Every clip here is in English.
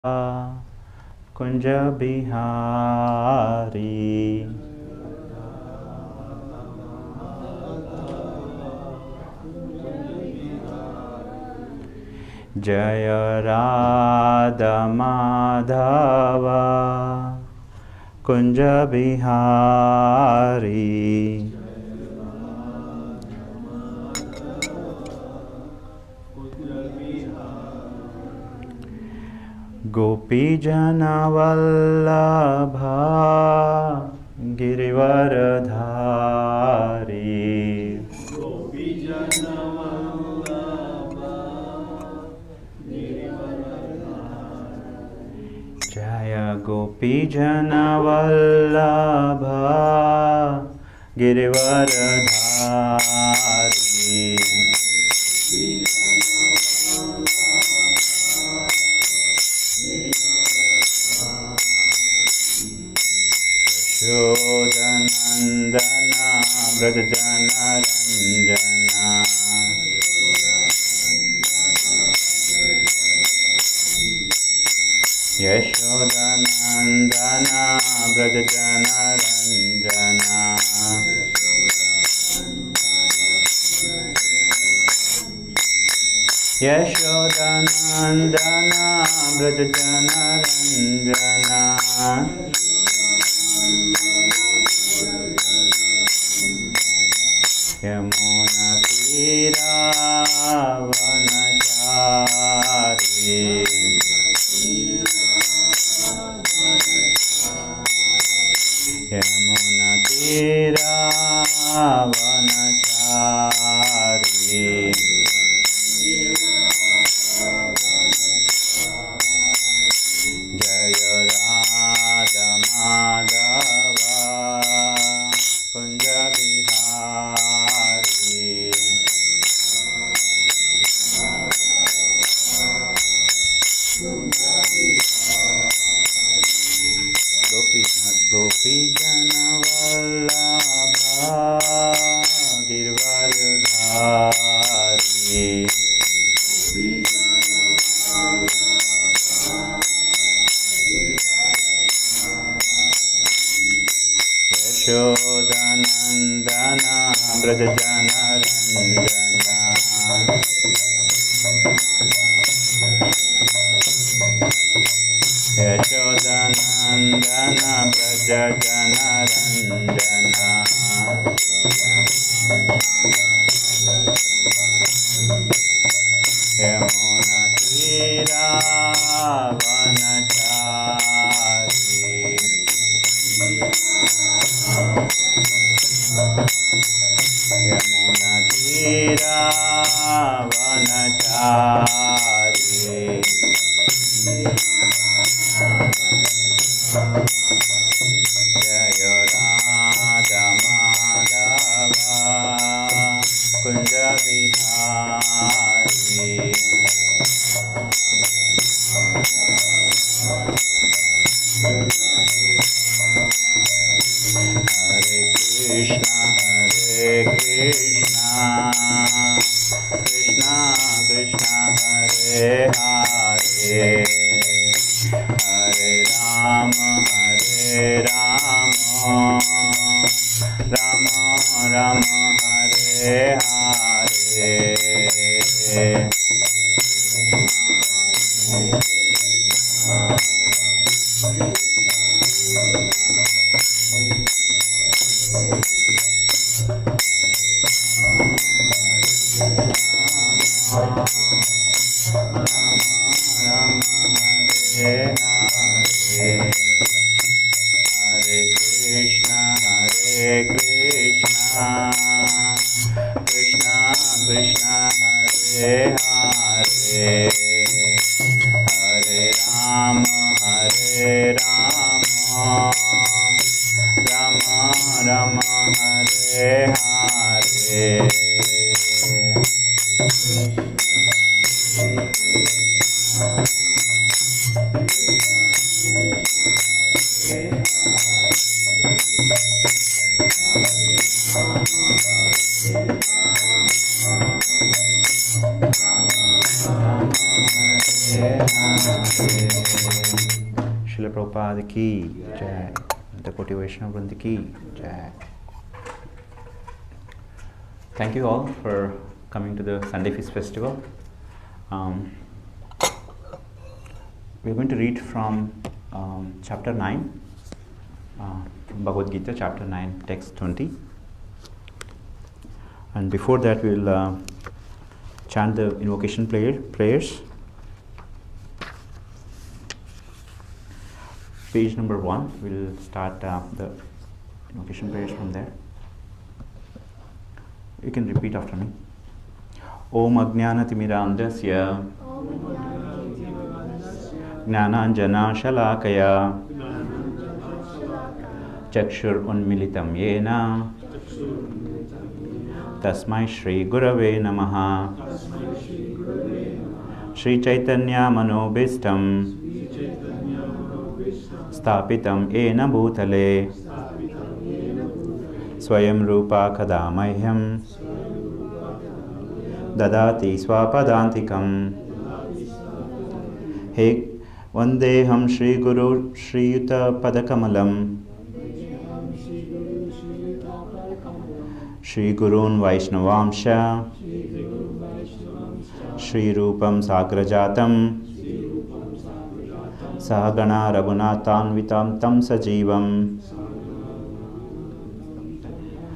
Kunja Bihari. Jaya Radha Madhava Kunja Bihari. Gopi Jana Vallabha Girivaradhari. Gopi Jana Vallabha Girivaradhari. Jaya Gopi Jana Vallabha Girivaradhari. Yashodanandana Vrajajana Ranjana. Yashodanandana Vrajajana Ranjana. Yashodanandana Vrajajana Ranjana. Yamuna Tira Vanachari. Yamuna Tira Vanachari. Jaya Radha Madhava Kunja Bihari. Gopi Jana Vallabha Girivaradhari. Yashodanandana Vrajajana Ranjana. Yashodanandana Vrajajana Ranjana. Yamuna Tira Vanachari. Yamuna Tira Vanachari. Jaya Radha Madhava Kunja Bihari. Hare Krishna Krishna Krishna Hare Hare. Hare Rama Rama Rama Hare Hare. Krishna Krishna Hare Hare. Hare Rama Rama Rama Hare Hare. Hare Srila Prabhupada ki jai. The Koti Vaishnava Vrinda ki jai. Thank you all for coming to the Sunday Feast Festival. We're going to read from chapter 9, Bhagavad Gita, chapter 9, text 20. And before that, we'll chant the invocation prayers. Page number 1, we'll start the invocation prayers from there. You can repeat after me. Om Ajnanatimirandasya Jnananjana Shalakaya Chakshur Unmilitam Yena Tasmai Shri Gurave Namaha Shri Chaitanya Manobhistam Stapitam Ena Bhutale Swayam Rupa Kadamahyam Dadati Swapadantikam He Vandeham Shri Guru Shri Yuta Padakamalam Shri Gurun Vaishnavamsha Shri Rupam Sagrajatam Sahagana Raghunathanvitam Tam Sajivam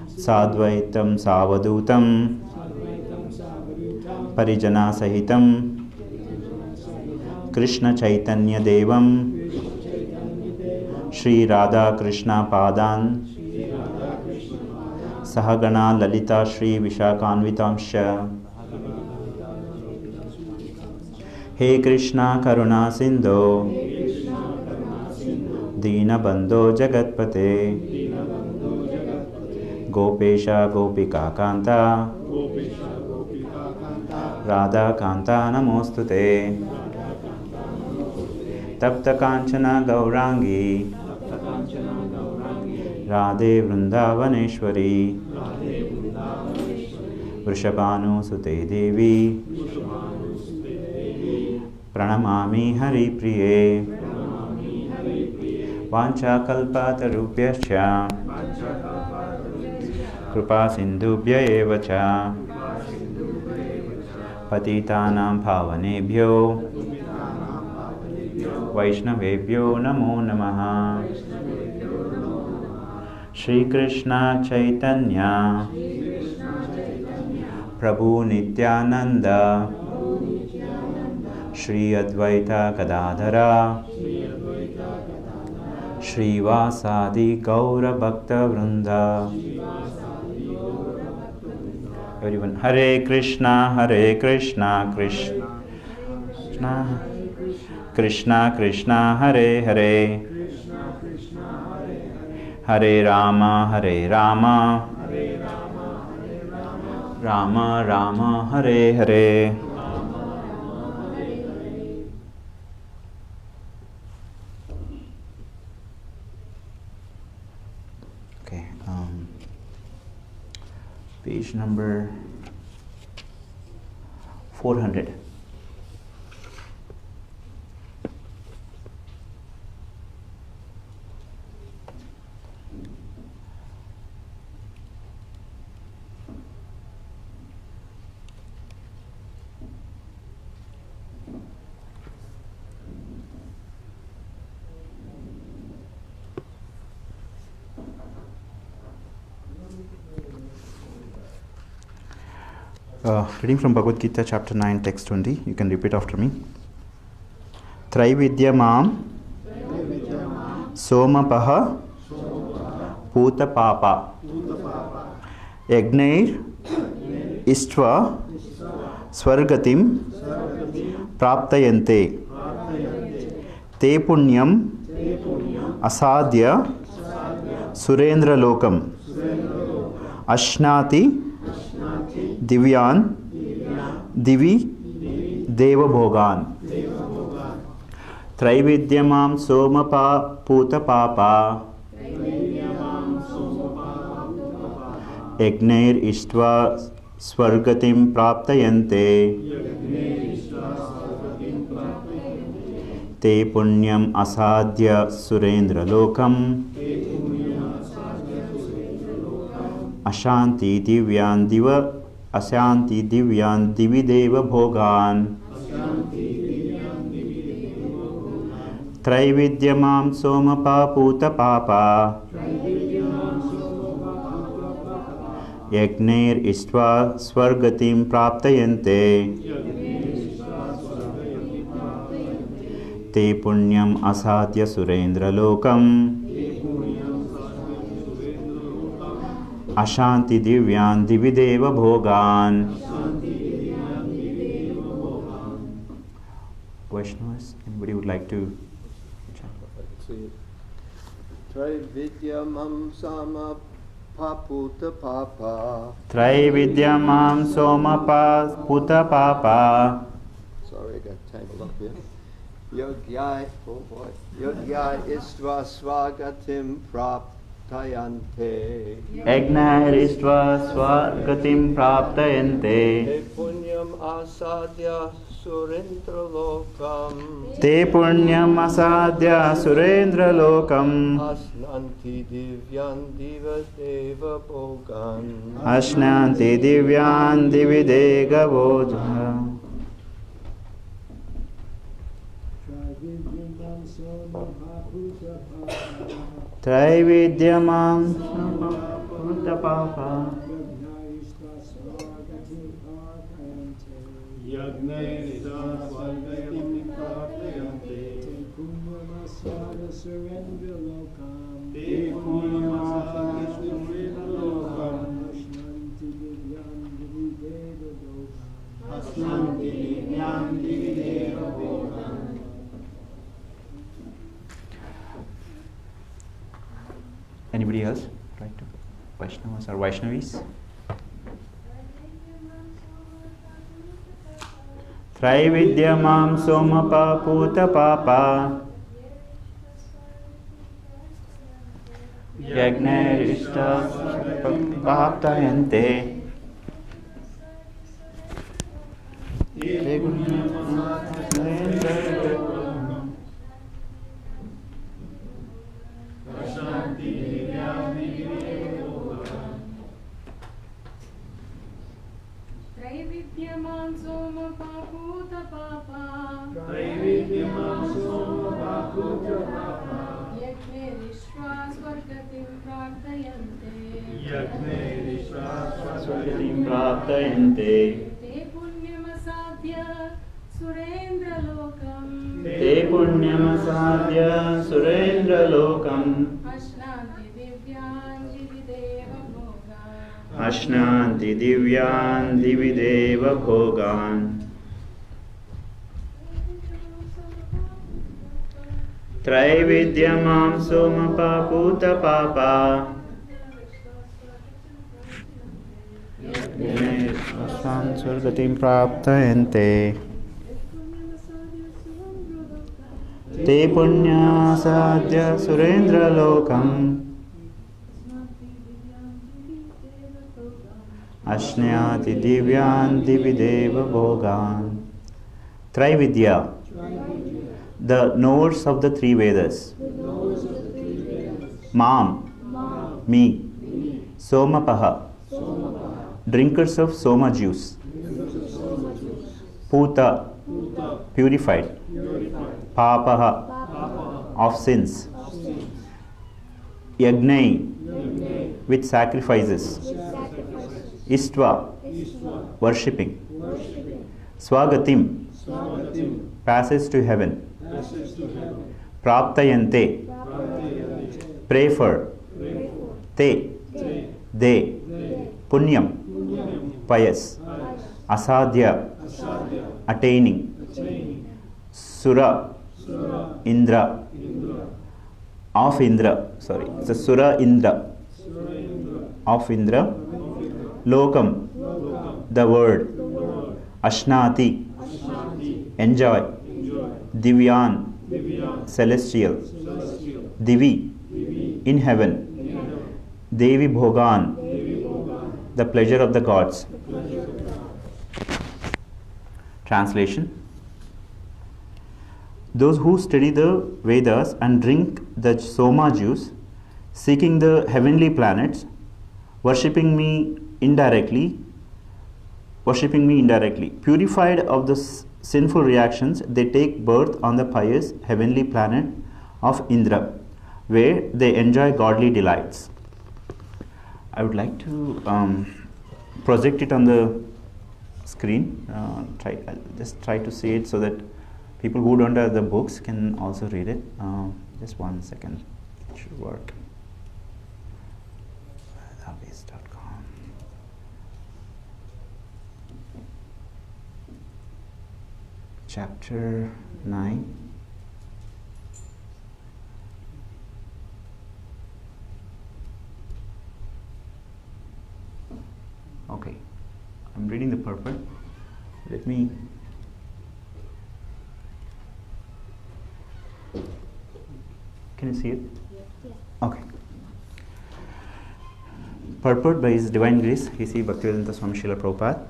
Sadvaitam Savadutam Parijana Sahitam Krishna Chaitanya Devam Shri Radha Krishna Padan Sahagana Lalita Shri Vishakhanvitamsha He Krishna Karuna Sindhu Dina Bandho Jagatpate Gopesha Gopika Kanta Radha Kanta Namostute Tapta Kanchana Gaurangi Radhe Vrindavaneshwari Vrishabhanu Sute Devi Pranamami Hari Priye Vancha Kalpatarubhyascha Kripa Sindhubhya Evacha Patitanam Pavanebhyo Vaishnavebhyo Namo Namaha Shri Krishna Chaitanya Prabhu Nityananda Shri Advaita Gadadhara Shri Vasadi Gaura Bhakta Vrinda. Everyone, Hare Krishna, Krishna Krishna Krishna, Hare Hare, Hare Rama, Rama Rama, Hare Hare. Okay, page number 400. Reading from Bhagavad Gita, chapter 9, text 20. You can repeat after me. Traividya Mam Somapaha Puta Papa Yagnair Istva Swargatim Praptayante Te Punyam Asadya Surendra Lokam Ashnati Divyan Divi Deva Bhogan Traividyamam Somapa Puta Papa Yagnair Istva Swargatim Praptayante te punyam asadhya surendra lokam ashanti divyan diva ashanti divyan divideva bhogan traividyamam somapa puta papa yagnair istva swargatim praptayante te punyam asadhya surendra lokam ashanti divyan divideva bhogan. Vaishnavas, anybody would like to chant? Traividyamam sama paputa papa. Traividyamam somapa puta papa. Sorry, I got tangled up here. Yogyai, oh boy. Yogyai istva swagatim praptayante. Yagnair istva swargatim praptayante. Te punyam asadhya surendra lokam. Te punyam asadhya surendra lokam. Asnanti divyan diva deva bhogan. Ashnanti divyan dividega bodha. Traividyamam puta papa. Yagnairita swargatim praptayante. Te punyamasada surendra lokam. Te punyamasada surendra lokam. Ashanti divyan divideva bhogan. Ashanti divyan divideva bhogan. Anybody else? Right? Vaishnavas or Vaishnavis? Traividyamam somapa puta papa. Yagnair ishta praptayante. Traividyamam somapa puta papa. Traividyamam somapa puta papa. Yagnairishva swargatim praptayante. Yagnairishva Swargatim praptayante. Te punyamasadhya surendra lokam. Te punyam asadhya surendra lokam. Ashnanti divyan divideva bhogan. Ashnanti divyan divideva bhogan. Traividyamam somapa puta papa. Ashan swargatim praptayante. Te punya sadhya surendra lokam. Ashnayati divyan divideva bhogan. Trividya, the knowers of the three Vedas. Mam, me. Somapaha, drinkers of soma juice. Puta, purified. Papaha, of sins. Yagnai, with sacrifices. Istva, worshipping. Swagatim, passage to heaven. Praptayante, pray for. Te, they. Punyam, pious. Asadhya, attaining. Sura, Indra. Of Indra, sorry, it's a Sura Indra. Of Indra. Lokam, the word. Ashnati, enjoy. Divyan, celestial. Divi, in heaven. Devi Bhogan, the pleasure of the gods. Translation. Those who study the Vedas and drink the Soma juice, seeking the heavenly planets, worshipping me indirectly, purified of the sinful reactions, they take birth on the pious heavenly planet of Indra, where they enjoy godly delights. I would like to project it on the screen. I'll just try to see it so that people who don't have the books can also read it. Just 1 second. It should work. Database.com. Chapter 9. Okay, I'm reading the purport. Let me. Can you see it? Yeah. Okay. Purport by His Divine Grace, H.C. Bhaktivedanta Swami Srila Prabhupada.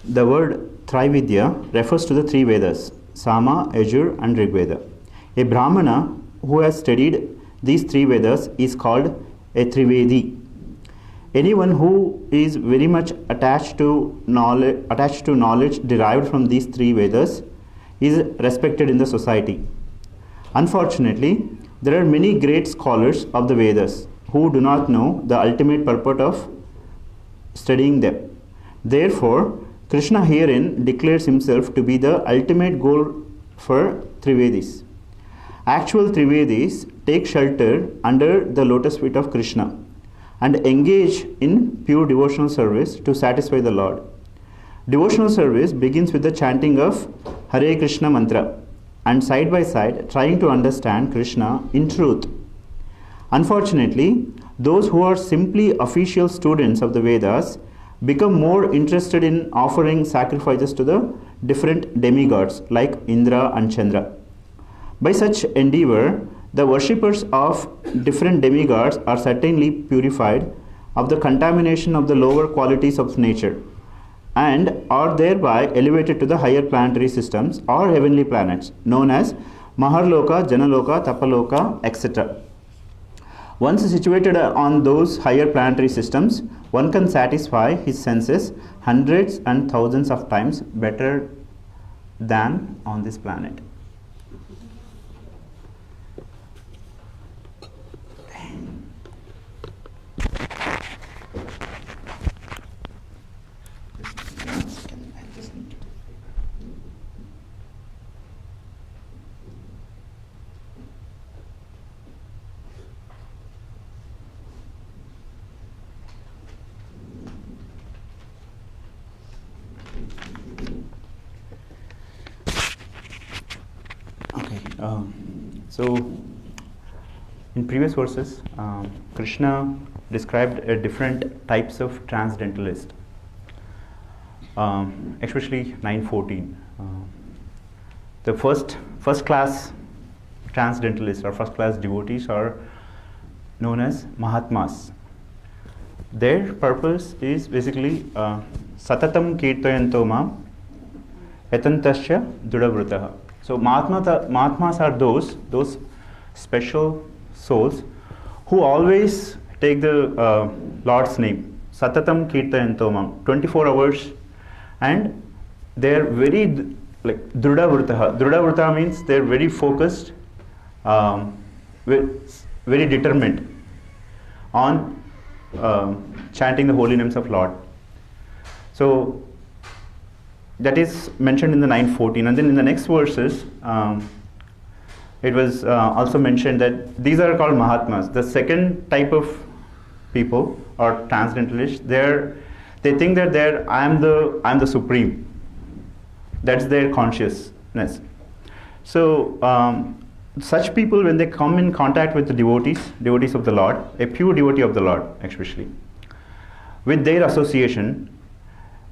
The word Trividya refers to the three Vedas, Sama, Yajur and Rigveda. A Brahmana who has studied these three Vedas is called a Trivedi. Anyone who is very much attached to knowledge derived from these three Vedas is respected in the society. Unfortunately, there are many great scholars of the Vedas who do not know the ultimate purport of studying them. Therefore, Krishna herein declares himself to be the ultimate goal for Trivedis. Actual Trivedis take shelter under the lotus feet of Krishna and engage in pure devotional service to satisfy the Lord. Devotional service begins with the chanting of Hare Krishna mantra and side by side trying to understand Krishna in truth. Unfortunately, those who are simply official students of the Vedas become more interested in offering sacrifices to the different demigods like Indra and Chandra. By such endeavor, the worshippers of different demigods are certainly purified of the contamination of the lower qualities of nature and are thereby elevated to the higher planetary systems or heavenly planets known as Maharloka, Janaloka, Tapaloka, etc. Once situated on those higher planetary systems, one can satisfy his senses hundreds and thousands of times better than on this planet. So, in previous verses, Krishna described different types of transcendentalists, especially 9:14. The first class transcendentalists or first class devotees are known as Mahatmas. Their purpose is basically Satatam Kirtayanto Mam Etantasya Dudavruta. So Mahatmas are those special souls who always take the Lord's name, Satatam Kirtayanto Mam, 24 hours, and they're very Druda Vrutaha. Druda Vrutaha means they're very focused, very determined on chanting the holy names of Lord. So that is mentioned in the 9:14, and then in the next verses, it was also mentioned that these are called Mahatmas. The second type of people or transcendentalists, they think that I'm the supreme. That's their consciousness. So such people, when they come in contact with the devotees of the Lord, a pure devotee of the Lord especially, with their association,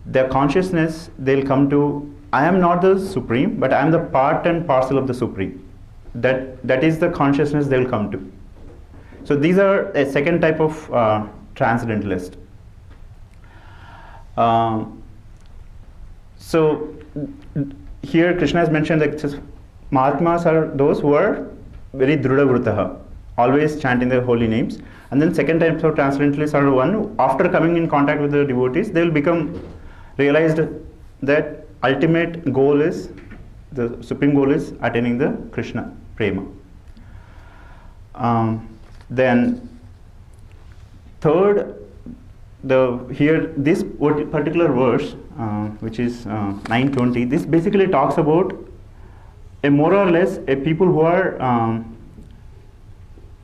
their consciousness, they'll come to, I am not the supreme, but I am the part and parcel of the supreme. That is the consciousness they'll come to. So these are a second type of transcendentalist. So here Krishna has mentioned that Mahatmas are those who are very Druda Vrutaha, always chanting their holy names. And then second types of transcendentalists are one who, after coming in contact with the devotees, they will become realized that ultimate goal is, the supreme goal is attaining the Krishna Prema. Then third, this particular verse, which is 920, this basically talks about a more or less a people who are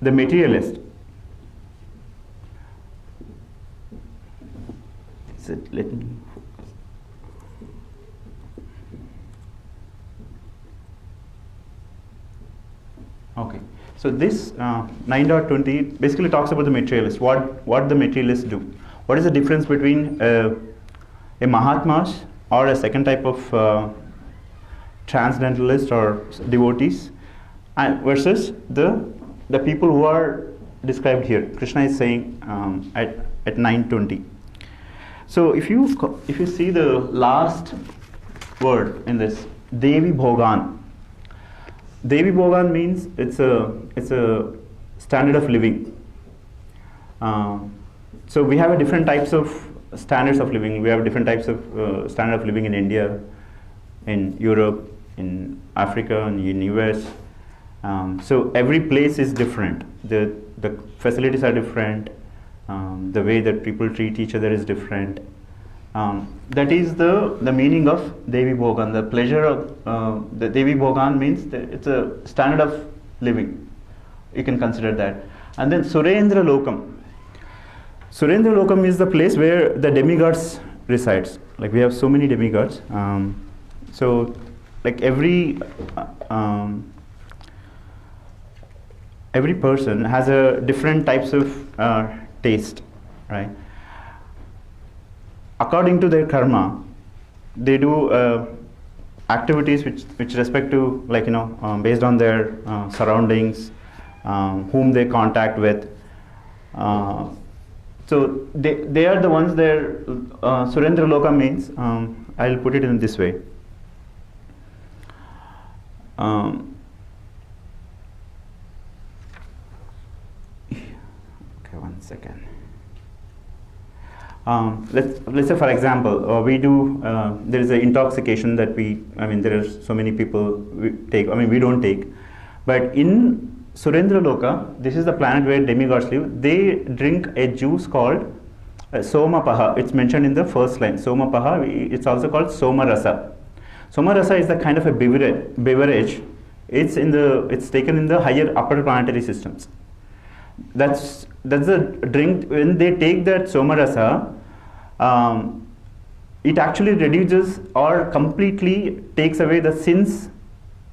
the materialist. Let me. Okay, so this 9.20 basically talks about the materialists. What the materialists do. What is the difference between a Mahatmas or a second type of transcendentalist or devotees, and versus the people who are described here? Krishna is saying at 9.20. So if you see the last word in this, Devi Bhogan. Devi Bhogan means it's a standard of living. So we have different types of standards of living. We have different types of standard of living in India, in Europe, in Africa, and in US. So every place is different. The facilities are different. The way that people treat each other is different. That is the meaning of Devi Bhogan. The pleasure of the Devi Bhogan means that it's a standard of living. You can consider that. And then Surendra Lokam. Surendra Lokam is the place where the demigods resides. Like we have so many demigods. So like every person has a different types of taste, right? According to their karma, they do activities which respect to, like, based on their surroundings, whom they contact with. So they are the ones there. Surendra Loka means, I'll put it in this way. Okay, one second. Let's say, for example, we do, there is an intoxication that there are so many people we take, we don't take. But in Surendra Loka, this is the planet where demigods live, they drink a juice called Somapaha. It's mentioned in the first line. Somapaha, it's also called Somarasa. Somarasa is the kind of a beverage. It's taken in the higher upper planetary systems. That's the drink. When they take that Somarasa, it actually reduces or completely takes away the sins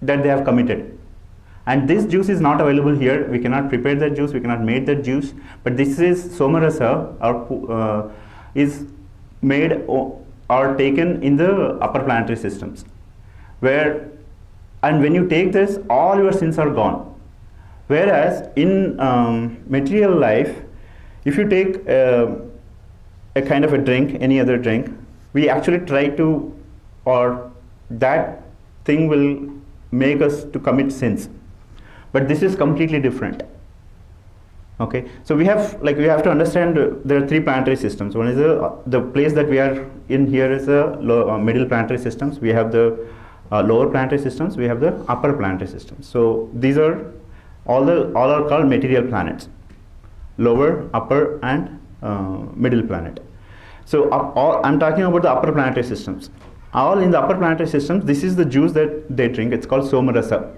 that they have committed. And this juice is not available here. We cannot prepare that juice. We cannot make that juice. But this is Somarasa, is made or taken in the upper planetary systems, and when you take this, all your sins are gone. Whereas in material life, if you take a kind of a drink, any other drink, we actually try to, or that thing will make us to commit sins. But this is completely different. Okay, so we have to understand there are three planetary systems. One is the place that we are in here is the middle planetary systems. We have the lower planetary systems. We have the upper planetary systems. So these are all are called material planets: lower, upper, and middle planet. So I'm talking about the upper planetary systems. All in the upper planetary systems, this is the juice that they drink. It's called Somarasa.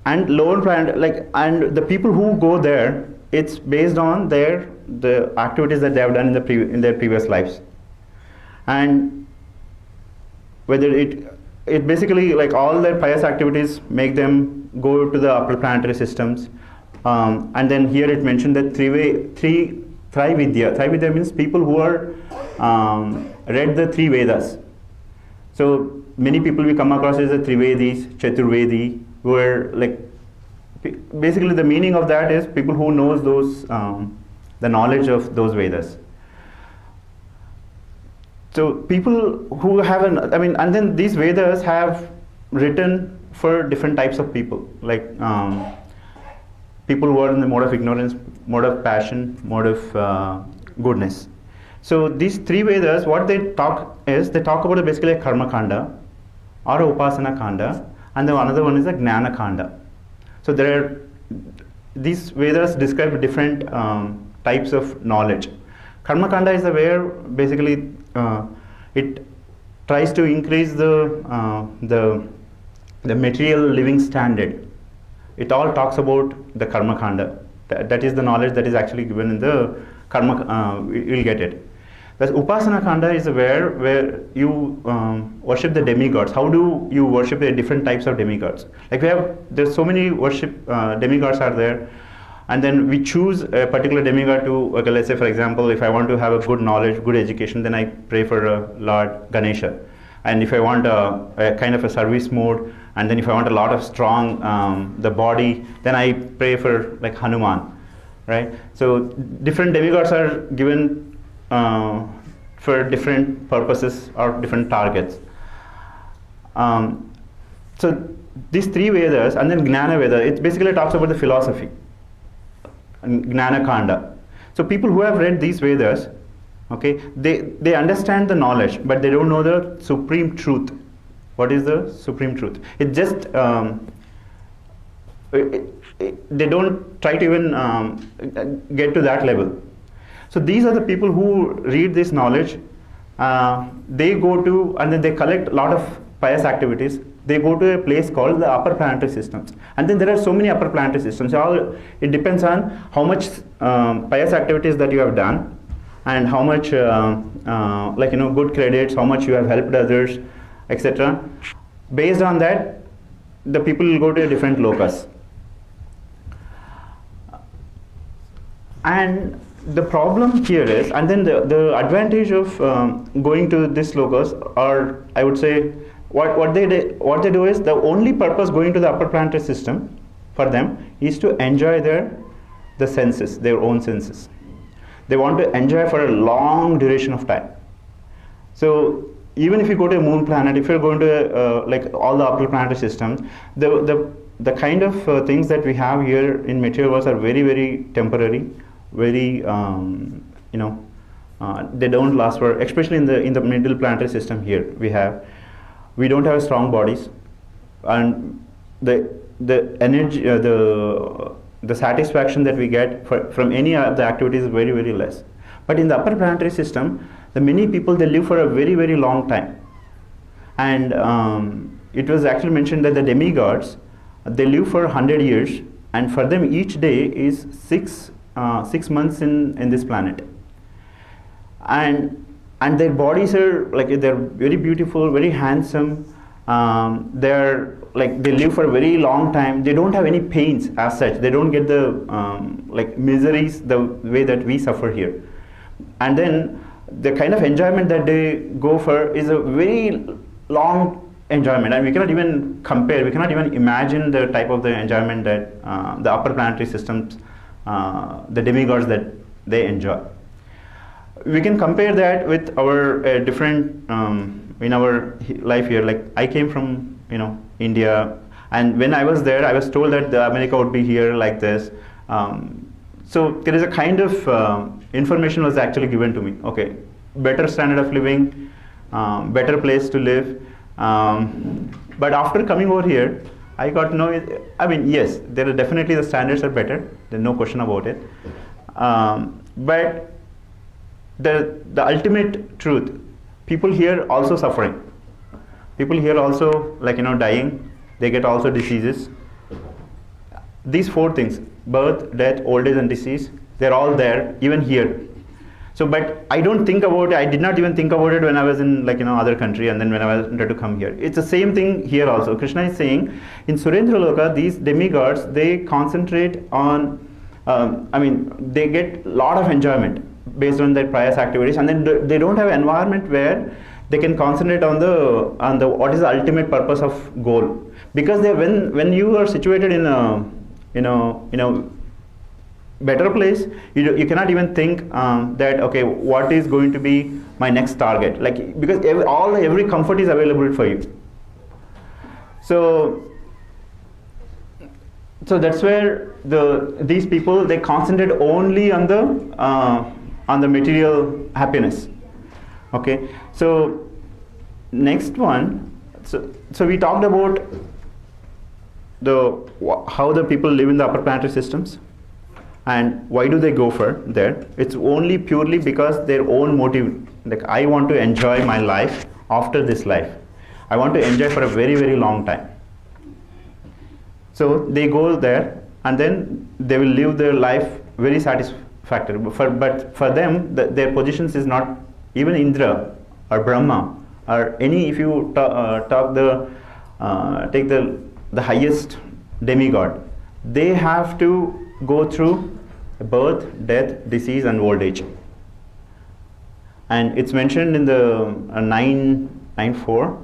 And lower planet, and the people who go there, it's based on the activities that they have done in their previous lives, and whether it basically, all their pious activities make them go to the upper planetary systems. And then here it mentioned that Trividya. Trividya means people who are read the three Vedas. So many people we come across is the Trivedis, Chaturvedi, who are basically the meaning of that is people who knows those the knowledge of those Vedas. So people who have and then these Vedas have written for different types of people, like people who are in the mode of ignorance, mode of passion, mode of goodness. So these three Vedas, what they talk about basically a karma kanda or a upasana kanda, and then another one is a gnana kanda. So these Vedas describe different types of knowledge. Karma kanda is where basically it tries to increase the material living standard. It all talks about the karma kanda. That is the knowledge that is actually given in the karma. You'll get it. The upasana kanda is where you worship the demigods. How do you worship the different types of demigods? Like there's so many worship demigods are there, and then we choose a particular demigod to. Okay, let's say for example, if I want to have a good knowledge, good education, then I pray for Lord Ganesha. And if I want a kind of a service mode, and then if I want a lot of strong the body, then I pray for like Hanuman, right? So different demigods are given for different purposes or different targets. So these three Vedas, and then Gnana Veda, it basically talks about the philosophy, Gnana Kanda. So people who have read these Vedas, okay, they understand the knowledge, but they don't know the supreme truth. What is the supreme truth? It just they don't try to even get to that level. So these are the people who read this knowledge. They go to, and then they collect a lot of pious activities. They go to a place called the upper planetary systems, and then there are so many upper planetary systems. It depends on how much pious activities that you have done, and how much good credits, how much you have helped others, etc. Based on that, the people will go to a different locus. And the problem here is, and then the advantage of going to this locus, or I would say what they do is, the only purpose going to the upper planetary system for them is to enjoy the senses, their own senses. They want to enjoy for a long duration of time. So even if you go to a moon planet, if you're going to like all the upper planetary systems, the kind of things that we have here in material world are very, very temporary, very they don't last for, especially in the middle planetary system here we don't have strong bodies, and the energy the satisfaction that we get from any of the activities is very, very less. But in the upper planetary system, the many people, they live for a very, very long time, and it was actually mentioned that the demigods, they live for 100 years, and for them each day is 6 months in this planet, and their bodies are like, they're very beautiful, very handsome. They're like, they live for a very long time. They don't have any pains as such. They don't get the like miseries the way that we suffer here. And then the kind of enjoyment that they go for is a very long enjoyment, and we cannot even compare, we cannot even imagine the type of the enjoyment that the upper planetary systems, the demigods, that they enjoy. We can compare that with our different in our life here. Like I came from India, and when I was there, I was told that America would be here like this. So there is a kind of information was actually given to me. Okay, better standard of living, better place to live. But after coming over here, I got to know. I mean, yes, there are definitely the standards are better. There's no question about it. But the ultimate truth, people here also suffering. People here also dying. They get also diseases. These 4 things: birth, death, old age, and disease. They're all there, even here. So, but I don't think about it. I did not even think about it when I was in other country, and then when I wanted to come here. It's the same thing here also. Krishna is saying in Surendra Loka, these demigods, they concentrate on. They get a lot of enjoyment based on their pious activities, and then they don't have an environment where they can concentrate on the what is the ultimate purpose of goal. Because when you are situated in a better place, you cannot even think that okay, what is going to be my next target? Like, because every comfort is available for you. So that's where these people, they concentrate only on the material happiness. Okay, so next one, so we talked about how the people live in the upper planetary systems and why do they go for there. It's only purely because their own motive, like I want to enjoy my life after this life. I want to enjoy for a very, very long time. So they go there and then they will live their life very satisfactory. But for them, their positions is not even Indra or Brahma or any, if you take the highest demigod, they have to go through birth, death, disease and old age. And it's mentioned in the 9.4,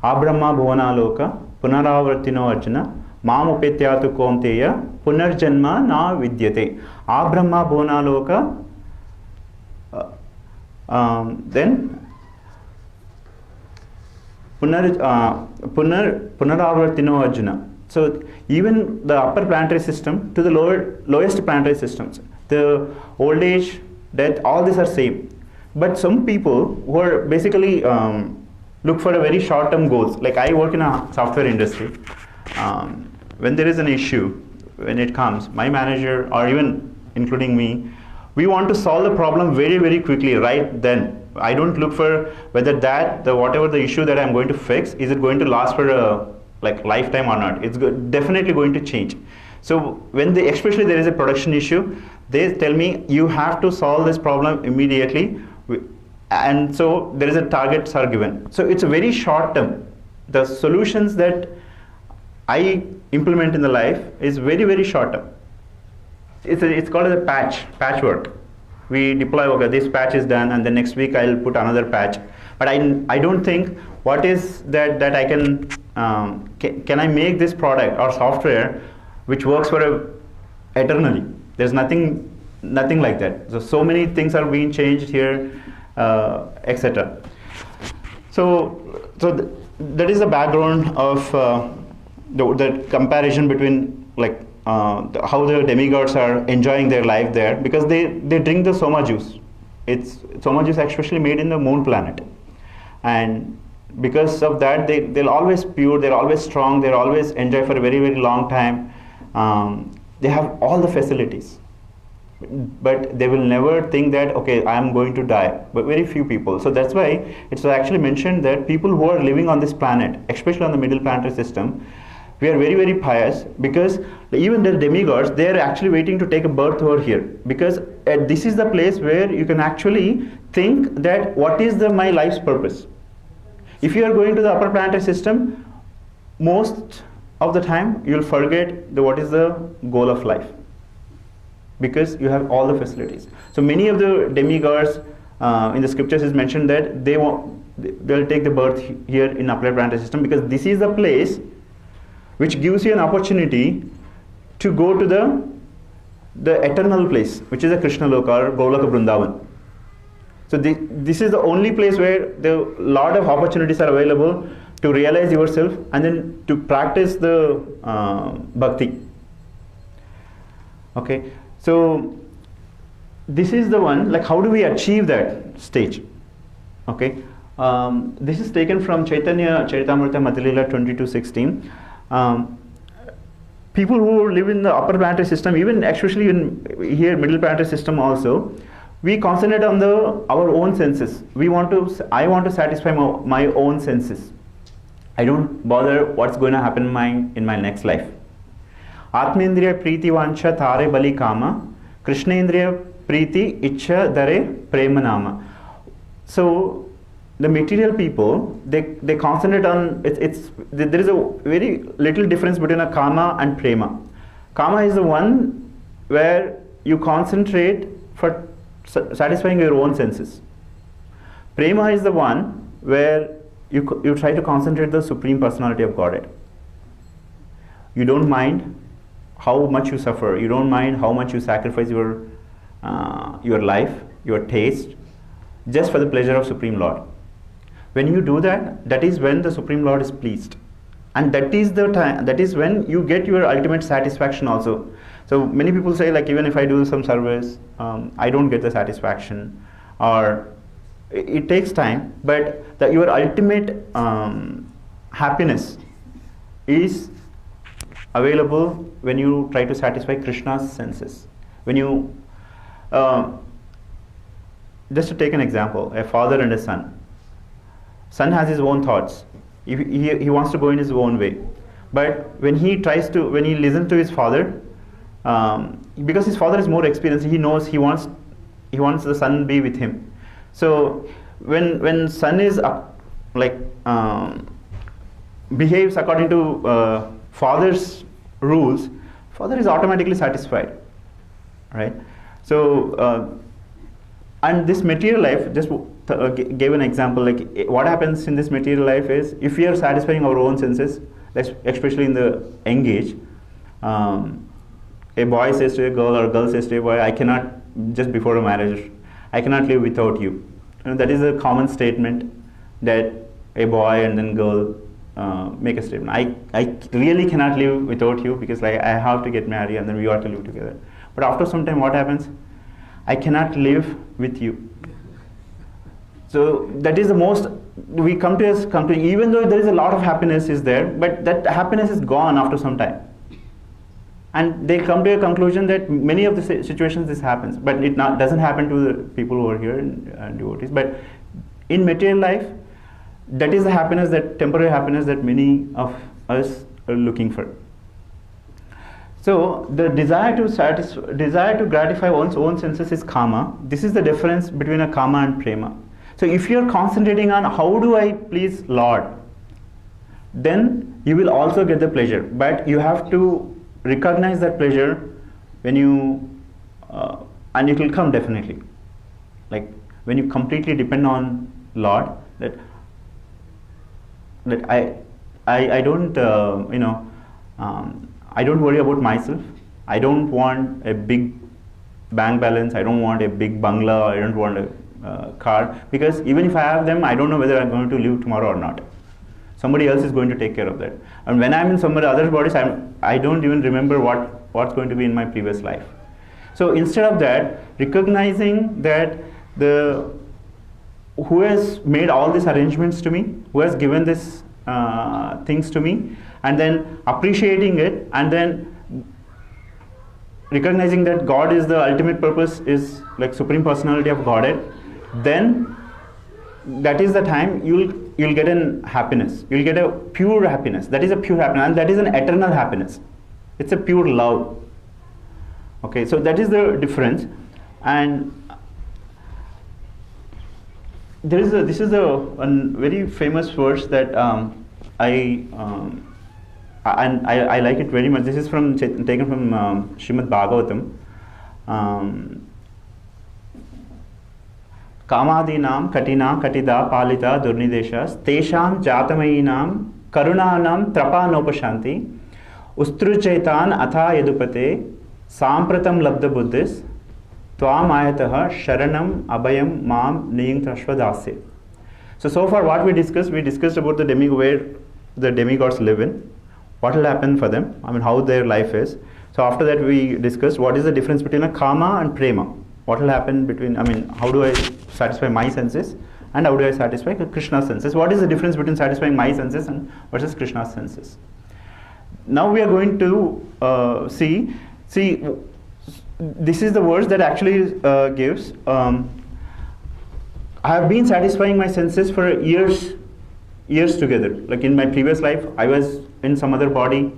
Abrahma bhuvana loka punaravartino arjuna mam upetyatu kaunteya punarjanma na vidyate. Abrahma bhuvana loka, then punaravartino arjuna. So even the upper planetary system to the lowest planetary systems, the old age, death, all these are same. But some people who are basically look for a very short-term goals. Like I work in a software industry. When there is an issue, when it comes, my manager or even including me, we want to solve the problem very, very quickly right then. I don't look for whether whatever the issue that I'm going to fix, is it going to last for a lifetime or not. It's definitely going to change. So when especially there is a production issue, they tell me you have to solve this problem immediately, and so there is a targets are given. So it's a very short term. The solutions that I implement in the life is very, very short term. It's called as a patchwork. We deploy, okay, this patch is done and the next week I'll put another patch. But I don't think what is that I can I make this product or software which works for eternally. There's nothing like that. So many things are being changed here, etc. So that is the background of the comparison between how the demigods are enjoying their life there, because they drink the soma juice. Soma juice actually made in the moon planet, and because of that they're always pure, they're always strong, they're always enjoy for a very, very long time. They have all the facilities, but they will never think that, okay, I am going to die. But very few people. So that's why it's actually mentioned that people who are living on this planet, especially on the middle planetary system, we are very, very pious, because even the demigods, they are actually waiting to take a birth over here, because this is the place where you can actually think that what is my life's purpose. If you are going to the upper planetary system, most of the time you'll forget what is the goal of life, because you have all the facilities. So many of the demigods in the scriptures is mentioned that they'll take the birth here in upper planetary system, because this is the place which gives you an opportunity to go to the eternal place, which is a Krishna Loka or Goloka Vrindavan. So this is the only place where the lot of opportunities are available to realize yourself and then to practice the bhakti. Okay, so this is the one, how do we achieve that stage? Okay, this is taken from Chaitanya Charitamrita Madhya-lila 22:16. People who live in the upper planetary system, even especially in here middle planetary system also, we concentrate on our own senses. I want to satisfy my own senses. I don't bother what's going to happen in my next life. Atmendriya Priti Vancha Thare Bali Kama, Krishnendriya Priti Ichha Dare Prema Nama. So the material people, they concentrate on there is a very little difference between a kama and prema. Kama is the one where you concentrate for satisfying your own senses. Prema is the one where you try to concentrate the Supreme Personality of Godhead. You don't mind how much you suffer. You don't mind how much you sacrifice your life, your taste, just for the pleasure of Supreme Lord. When you do that, that is when the Supreme Lord is pleased. And that is the time, that is when you get your ultimate satisfaction also. So many people say, like, even if I do some service, I don't get the satisfaction, or it takes time, but your ultimate happiness is available when you try to satisfy Krishna's senses. When you, just to take an example, a father and a son. Son has his own thoughts. He wants to go in his own way. But when he listens to his father, because his father is more experienced, he knows he wants the son to be with him. So when son is behaves according to father's rules, father is automatically satisfied, right? So and this material life, just gave an example, like what happens in this material life is, if we are satisfying our own senses, especially in the young age, a boy says to a girl, or a girl says to a boy, I cannot, just before a marriage, I cannot live without you. That is a common statement that a boy and then girl make a statement. I really cannot live without you, because I have to get married and then we have to live together. But after some time, what happens? I cannot live with you. So that is the most, we come to even though there is a lot of happiness is there, but that happiness is gone after some time. And they come to a conclusion that many of the situations this happens, but it doesn't happen to the people who are here and devotees. But in material life, that is the happiness, that temporary happiness that many of us are looking for. So the desire to gratify one's own senses is kama. This is the difference between a kama and prema. So if you are concentrating on how do I please Lord, then you will also get the pleasure. But you have to recognize that pleasure when you, and it will come definitely. Like when you completely depend on Lord, that I don't, I don't worry about myself. I don't want a big bank balance. I don't want a big bungalow. I don't want a car, because even if I have them, I don't know whether I'm going to live tomorrow or not. Somebody else is going to take care of that. And when I'm in some other bodies, I don't even remember what's going to be in my previous life. So instead of that, recognizing that who has made all these arrangements to me, who has given these things to me, and then appreciating it, and then recognizing that God is the ultimate purpose, is like Supreme Personality of Godhead, then that is the time you'll get an happiness. You'll get a pure happiness. That is a pure happiness, and that is an eternal happiness. It's a pure love. Okay, so that is the difference. And this is a very famous verse that I like it very much. This is taken from Srimad Bhagavatam. Kamadinam katina katida palita durnideshas tesham jatamayinam karunanam trapanopashanti ustruchaitan atha yadupate sampratam labda buddhis tvam ayataha sharanam abhayam mam niyintrashvadasya. So far what we discussed about the where the demigods live in, what will happen for them, how their life is. So after that we discussed what is the difference between a kama and prema. What will happen between, how do I satisfy my senses and how do I satisfy Krishna's senses? What is the difference between satisfying my senses and versus Krishna's senses? Now we are going to see, this is the verse that actually gives, I have been satisfying my senses for years together. Like in my previous life, I was in some other body,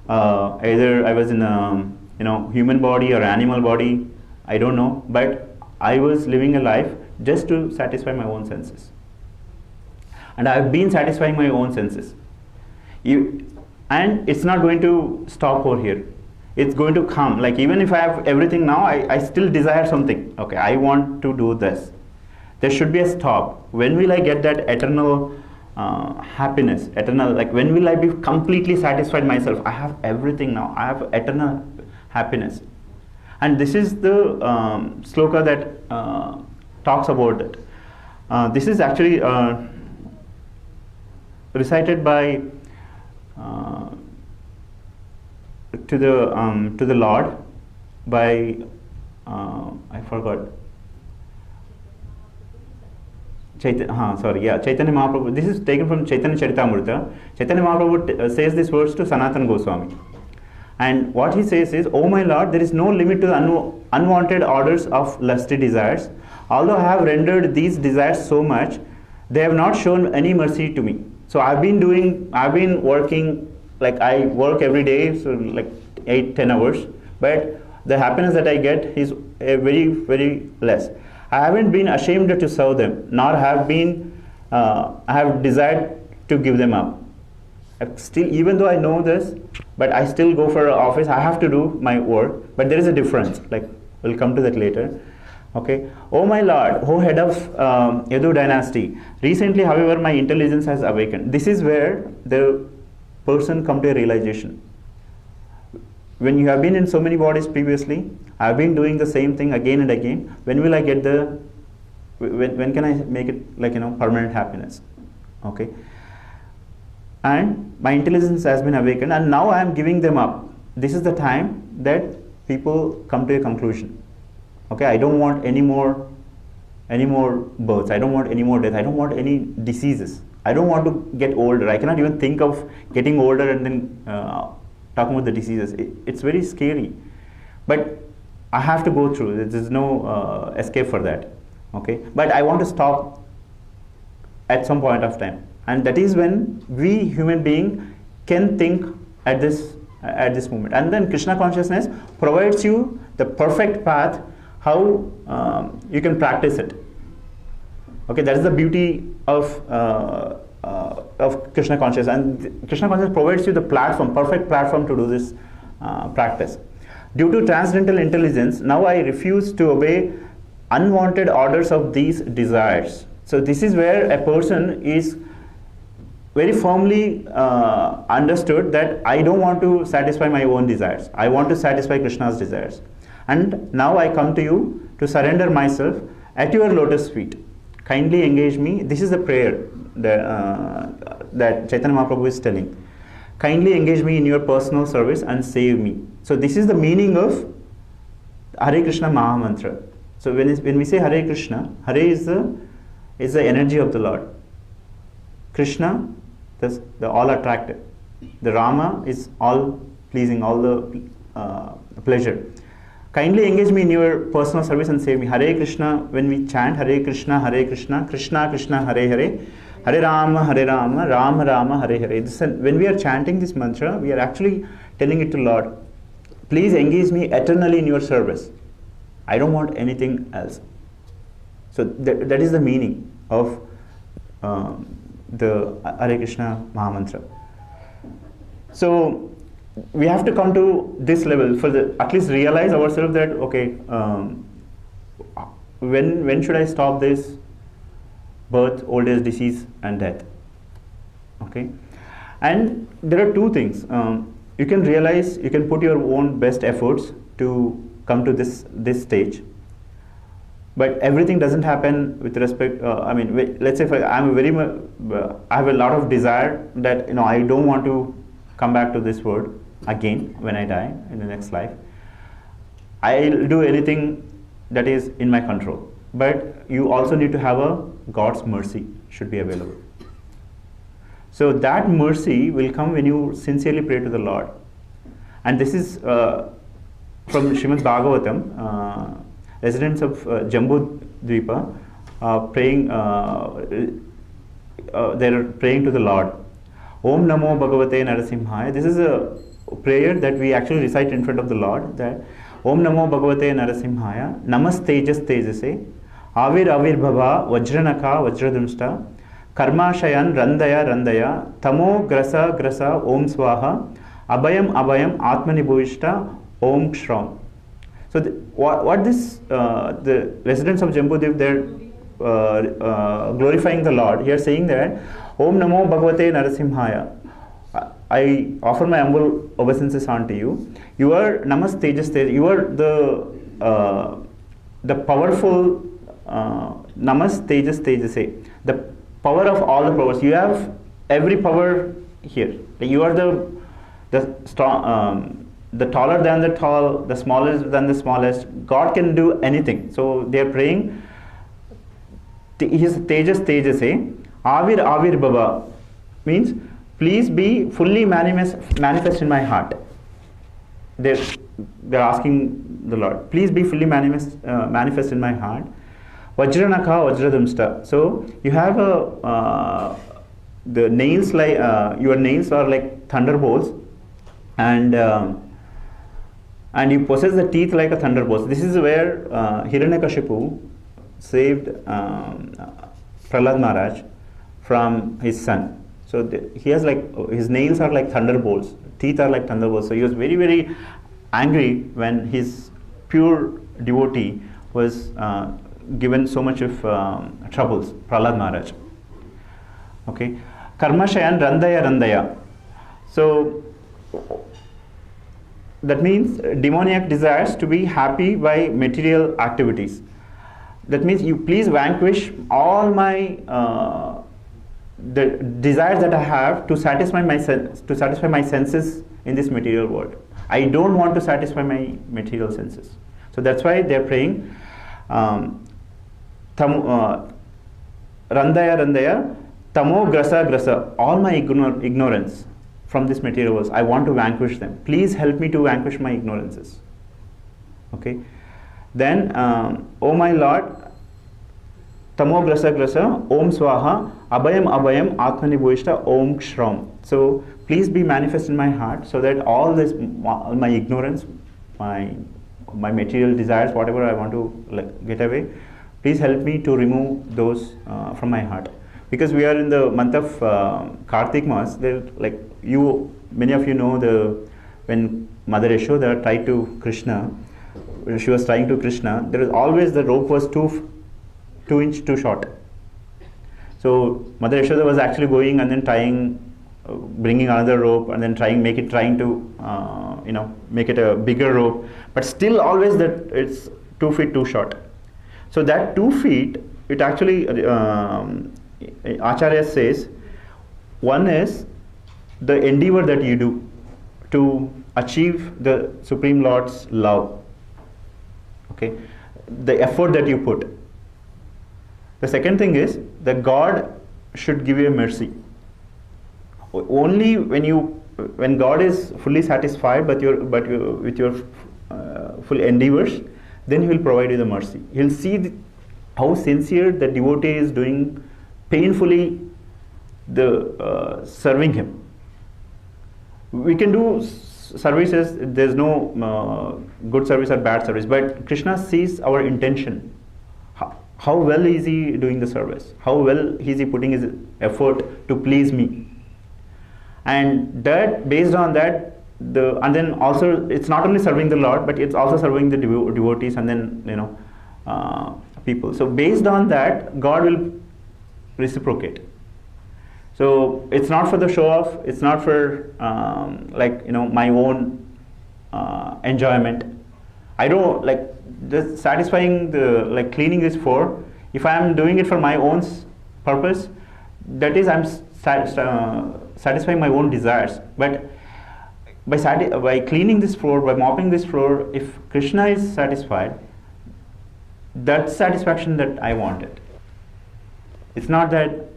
either I was in a human body or animal body, I don't know, but I was living a life just to satisfy my own senses. And I have been satisfying my own senses. And it's not going to stop over here. It's going to come. Like even if I have everything now, I still desire something. Okay, I want to do this. There should be a stop. When will I get that eternal happiness? Eternal, like when will I be completely satisfied myself? I have everything now. I have eternal happiness. And this is the sloka that talks about it. This is actually recited by uh, to the Lord by I forgot. Chaitanya Mahaprabhu. This is taken from Chaitanya Charitamrita. Chaitanya Mahaprabhu says these words to Sanatana Goswami. And what he says is, "O my Lord, there is no limit to the unwanted orders of lusty desires. Although I have rendered these desires so much, they have not shown any mercy to me." So I've been working, like I work every day, so like 8-10 hours, but the happiness that I get is very, very less. I haven't been ashamed to serve them, nor I have desired to give them up. Still, even though I know this, but I still go for office. I have to do my work, but there is a difference. Like we'll come to that later. Okay. "Oh my Lord, O head of Yadu dynasty, recently, however, my intelligence has awakened." This is where the person come to a realization. When you have been in so many bodies previously, I have been doing the same thing again and again. When will I get when can I make it permanent happiness? Okay. And my intelligence has been awakened, and now I am giving them up. This is the time that people come to a conclusion. Okay, I don't want any more births. I don't want any more death. I don't want any diseases. I don't want to get older. I cannot even think of getting older and then talking about the diseases. It's very scary. But I have to go through. There's no escape for that. Okay, but I want to stop at some point of time. And that is when we human being can think at this moment. And then Krishna consciousness provides you the perfect path how you can practice it. Okay, that is the beauty of Krishna consciousness, and Krishna consciousness provides you the perfect platform to do this practice. "Due to transcendental intelligence, now I refuse to obey unwanted orders of these desires." So this is where a person is very firmly understood that I don't want to satisfy my own desires. I want to satisfy Krishna's desires. And now I come to you to surrender myself at your lotus feet. Kindly engage me. This is the prayer that Chaitanya Mahaprabhu is telling. Kindly engage me in your personal service and save me. So this is the meaning of Hare Krishna Mahamantra. So when we say Hare Krishna, Hare is the energy of the Lord. Krishna, the all attractive. The Rama is all pleasing, all the pleasure. Kindly engage me in your personal service and save me. Hare Krishna, when we chant Hare Krishna, Krishna Krishna, Hare Hare, Hare Rama, Rama Rama, Hare Hare. When we are chanting this mantra, we are actually telling it to Lord, please engage me eternally in your service. I don't want anything else. So that is the meaning of the Hare Krishna Mahamantra. So we have to come to this level at least realize ourselves that okay, when should I stop this birth, old age, disease and death? Okay, and there are two things. You can realize, you can put your own best efforts to come to this stage, but everything doesn't happen with respect. Let's say I have a lot of desire that I don't want to come back to this world again when I die in the next life. I'll do anything that is in my control, but you also need to have God's mercy should be available. So that mercy will come when you sincerely pray to the Lord. And this is from Srimad Bhagavatam, residents of Jambu Dvipa they're praying to the Lord. Om Namo Bhagavate Narasimhaya. This is a prayer that we actually recite in front of the Lord, that Om Namo Bhagavate Narasimhaya, Namas Tejas Tejase, Avir Bhava, Vajranaka Vajradumsta, Karmashayan Randaya, Tamo Grasa, Om Swaha, Abhayam, Atmani Bhuvishta, Om Shram. So what the residents of Jambudev, they're glorifying the Lord. Here saying that Om Namo Bhagavate Narasimhaya. I offer my humble obeisances unto you. You are Namas Tejas Tej. You are the powerful Namas Tejas Tejase. The power of all the powers. You have every power here. Like you are the taller than the tall, the smallest than the smallest. God can do anything. So they are praying. His Tejas Tejase, Avir Avir Baba means please be fully manifest in my heart. They're asking the Lord, please be fully manifest in my heart. Vajranaka Vajradamsta. So you have the nails like your nails are like thunderbolts, and you possess the teeth like a thunderbolt. This is where Hiranyakashipu saved Prahlad Maharaj from his son. So he has like, his nails are like thunderbolts, teeth are like thunderbolts. So he was very, very angry when his pure devotee was given so much of troubles, Prahlad Maharaj. Okay, Karmashayan Randaya Randaya. So that means demoniac desires to be happy by material activities. That means you please vanquish all my the desires that I have to satisfy my senses in this material world. I don't want to satisfy my material senses. So that's why they're praying Randaya Randaya Tamo Grasa Grasa, all my ignorance from this material world, I want to vanquish them. Please help me to vanquish my ignorances. Okay. Then, O my Lord, Tamo Grasa Grasa, Om Swaha, Abhayam Abhayam, Atmani Bhuishta, Om Shram. So, please be manifest in my heart so that all this, my ignorance, my material desires, whatever I want to get away, please help me to remove those from my heart. Because we are in the month of Kartik Mas, there, like many of you know, when Mother Yashoda tried to Krishna, she was trying to Krishna, there was always the rope was 2 inch too short. So Mother Yashoda was actually going and then bringing another rope and then trying to make it a bigger rope, but still always that it's 2 feet too short. So that 2 feet, it actually Acharya says, one is the endeavor that you do to achieve the Supreme Lord's love. Okay, the effort that you put. The second thing is that God should give you a mercy. Only when God is fully satisfied with your full endeavors, then He will provide you the mercy. He'll see how sincere the devotee is doing painfully serving Him. We can do services, there's no good service or bad service, but Krishna sees our intention. How well is He doing the service? How well is He putting His effort to please me? And that, based on that, and then also it's not only serving the Lord, but it's also serving the devotees and then people. So based on that, God will reciprocate. So it's not for the show off. It's not for my own enjoyment. I don't just satisfying cleaning this floor. If I am doing it for my own purpose, that is I'm satisfying my own desires. But by cleaning this floor, by mopping this floor, if Krishna is satisfied, that's satisfaction that I wanted. It's not that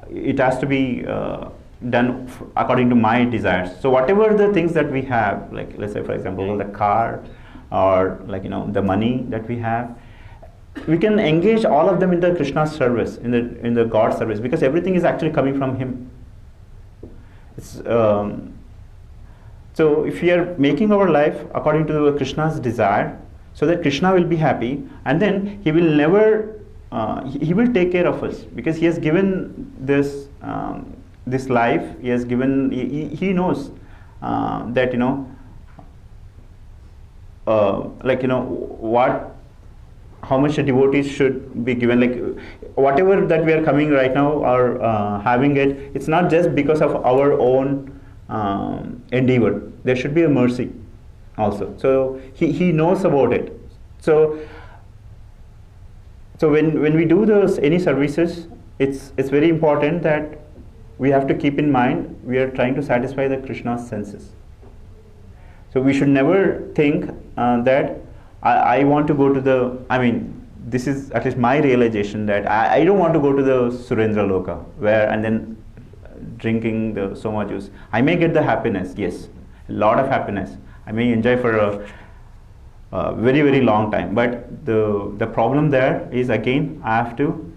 it has to be done according to my desires. So whatever the things that we have, like let's say for example the car, or the money that we have, we can engage all of them in the Krishna's service, in the God service, because everything is actually coming from Him. It's, so if we are making our life according to Krishna's desire, so that Krishna will be happy, and then He will never He will take care of us, because He has given this life. He has given. He knows that how much the devotees should be given. Like whatever that we are coming right now or having it, it's not just because of our own endeavor. There should be a mercy also. So he knows about it. So when we do any services, it's very important that we have to keep in mind we are trying to satisfy the Krishna's senses. So we should never think that I want to go to the, I mean, this is at least my realization that I don't want to go to the Surendra Loka where and then drinking the soma juice. I may get the happiness, yes, a lot of happiness. I may enjoy for a very, very long time. But the problem there is again, I have to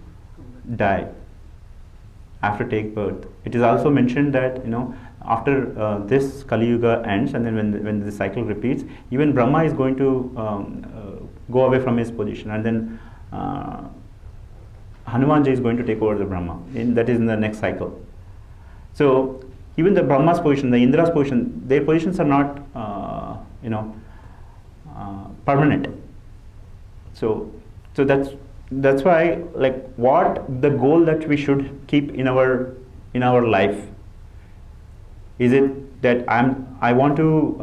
die. I have to take birth. It is also mentioned that, after this Kali Yuga ends and then when the cycle repeats, even Brahma is going to go away from his position, and then Hanumanji is going to take over the Brahma. That is in the next cycle. So even the Brahma's position, the Indra's position, their positions are not permanent. So that's why, like, what the goal that we should keep in our life. Is it that I want to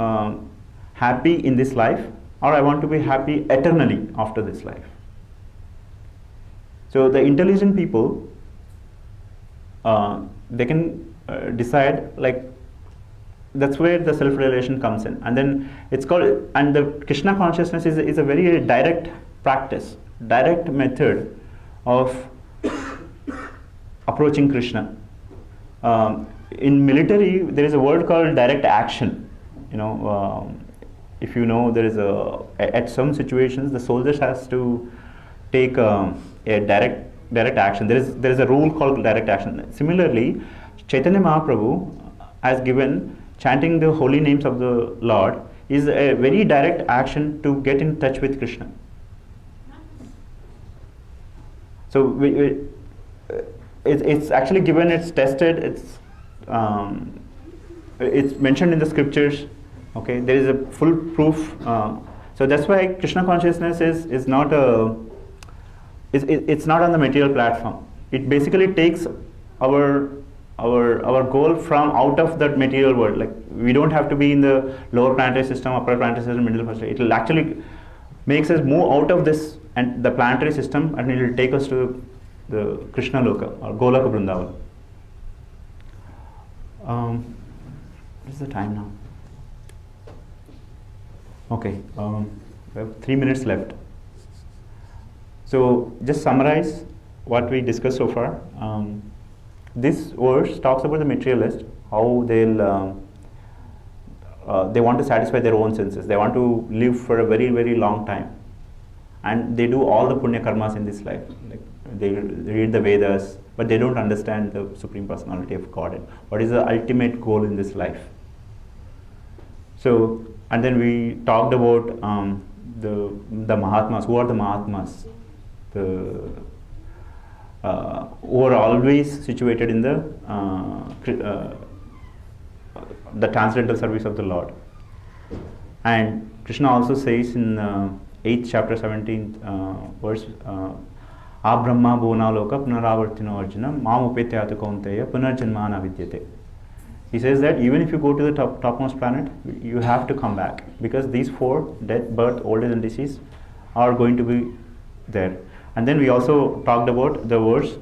happy in this life, or I want to be happy eternally after this life? So the intelligent people, they can decide, like, that's where the self-realization comes in, and then it's called, and the Krishna consciousness is a very direct practice, direct method of approaching Krishna. In military, there is a word called direct action. If there is at some situations the soldiers has to take a direct action. There is a rule called direct action. Similarly, Chaitanya Mahaprabhu has given chanting the holy names of the Lord is a very direct action to get in touch with Krishna. So it's actually given, it's tested, it's mentioned in the scriptures. Okay, there is a full proof. So that's why Krishna consciousness is not it's not on the material platform. It basically takes our goal from out of that material world. Like, we don't have to be in the lower planetary system, upper planetary system, middle planetary. It will actually makes us move out of this and the planetary system, and it will take us to the Krishna Loka or Golaka Vrindavan. What is the time now? Okay, we have 3 minutes left. So just summarize what we discussed so far. This verse talks about the materialist, how they want to satisfy their own senses. They want to live for a very, very long time, and they do all the punya karmas in this life. Like, they read the Vedas, but they don't understand the Supreme Personality of Godhead. What is the ultimate goal in this life? So, and then we talked about the Mahatmas. Who are the Mahatmas? Who are always situated in the transcendental service of the Lord. And Krishna also says in 8th chapter 17th verse, Abrahma bhuvana loka punaravartino arjuna mam upetyatu kaunteya punarjanmana vidyate. He says that even if you go to the topmost planet, you have to come back, because these 4, death, birth, old age and disease, are going to be there. And then we also talked about the verse,